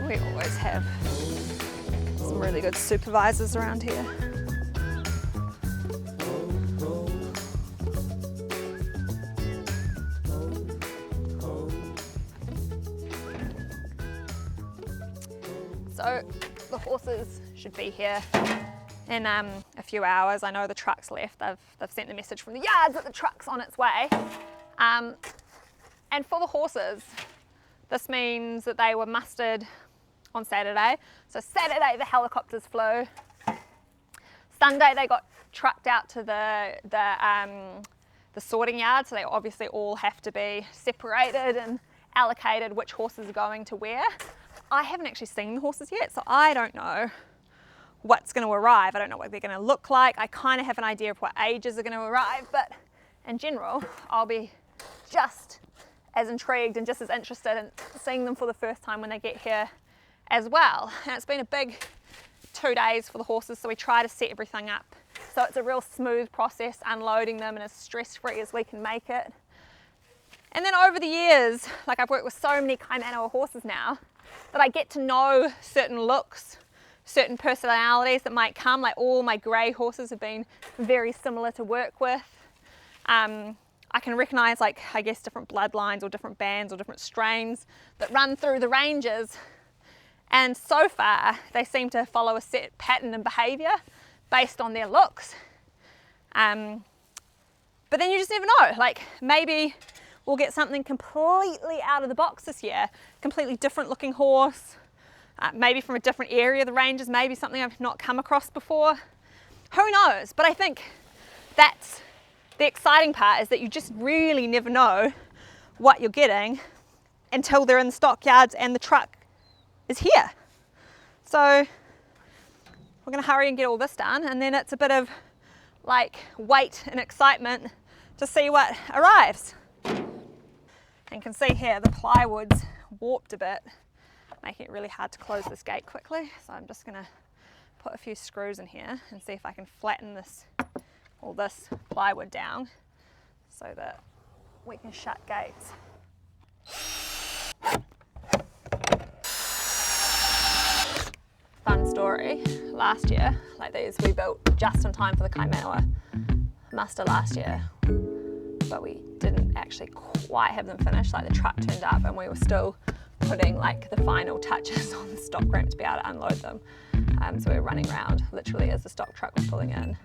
We always have some really good supervisors around here. So the horses should be here in a few hours. I know the truck's left. They've sent the message from the yards that the truck's on its way. And for the horses, this means that they were mustered on Saturday. So Saturday the helicopters flew. Sunday they got trucked out to the sorting yard. So they obviously all have to be separated and allocated which horses are going to where. I haven't actually seen the horses yet, so I don't know what's going to arrive. I don't know what they're going to look like. I kind of have an idea of what ages are going to arrive, but in general, I'll be just as intrigued and just as interested in seeing them for the first time when they get here as well. And it's been a big 2 days for the horses, so we try to set everything up so it's a real smooth process, unloading them and as stress-free as we can make it. And then over the years, like I've worked with so many Kaimanawa horses now, that I get to know certain looks, certain personalities that might come. Like all my grey horses have been very similar to work with. I can recognise, like, I guess different bloodlines or different bands or different strains that run through the ranges. And so far, they seem to follow a set pattern and behaviour based on their looks. But then you just never know. Like maybe we'll get something completely out of the box this year, completely different looking horse, maybe from a different area of the ranges, maybe something I've not come across before. Who knows? But I think that's the exciting part, is that you just really never know what you're getting until they're in the stockyards and the truck is here. So we're going to hurry and get all this done, and then it's a bit of like wait and excitement to see what arrives. And you can see here the plywood's warped a bit, making it really hard to close this gate quickly. So I'm just going to put a few screws in here and see if I can flatten this plywood down so that we can shut gates. Fun story, last year, like these we built just in time for the Kaimanawa muster last year, but we didn't actually quite have them finished. Like the truck turned up and we were still putting like the final touches on the stock ramp to be able to unload them. So we were running around literally as the stock truck was pulling in,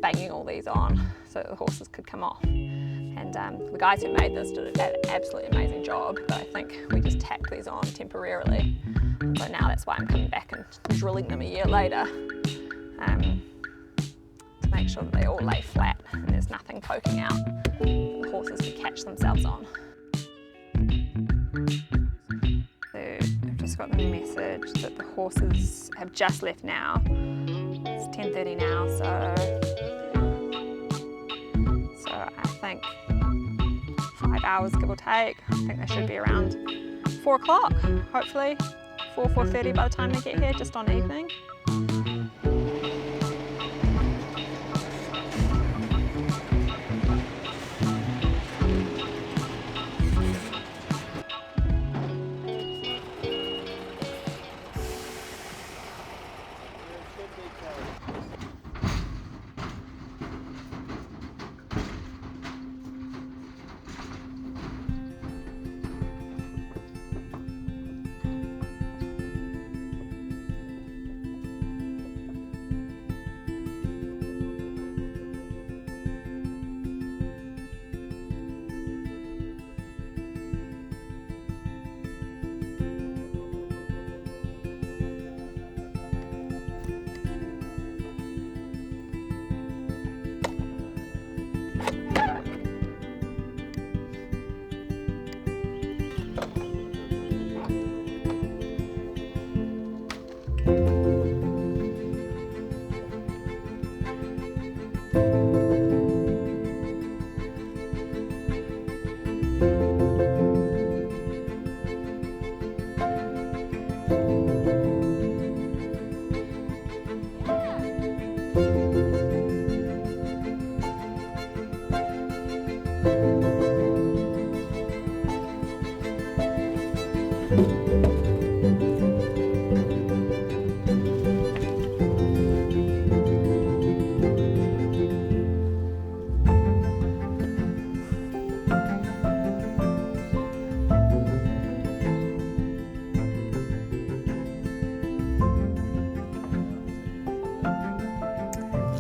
banging all these on so that the horses could come off. And the guys who made this did an absolutely amazing job, but I think we just tacked these on temporarily. So now that's why I'm coming back and drilling them a year later to make sure that they all lay flat and there's nothing poking out the horses can catch themselves on. So I've just got the message that the horses have just left now. It's 10:30 now, so I think 5 hours give or take. I think they should be around 4 o'clock, hopefully 4:30 by the time they get here, just on evening.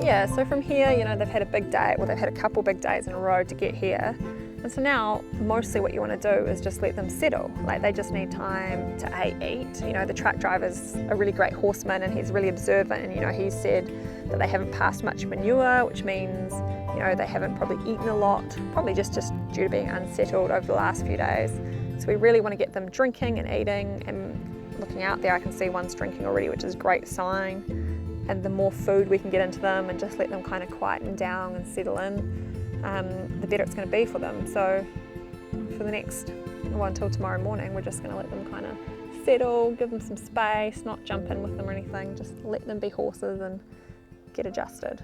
Yeah, so from here, you know, they've had a big day, well, they've had a couple big days in a row to get here. And so now, mostly what you want to do is just let them settle. Like, they just need time to eat. You know, the truck driver's a really great horseman and he's really observant, and, you know, he said that they haven't passed much manure, which means, you know, they haven't probably eaten a lot, probably just due to being unsettled over the last few days. So we really want to get them drinking and eating, and looking out there, I can see one's drinking already, which is a great sign. And the more food we can get into them and just let them kind of quieten down and settle in, the better it's going to be for them. So for the next, well, until tomorrow morning, we're just going to let them kind of settle, give them some space, not jump in with them or anything, just let them be horses and get adjusted.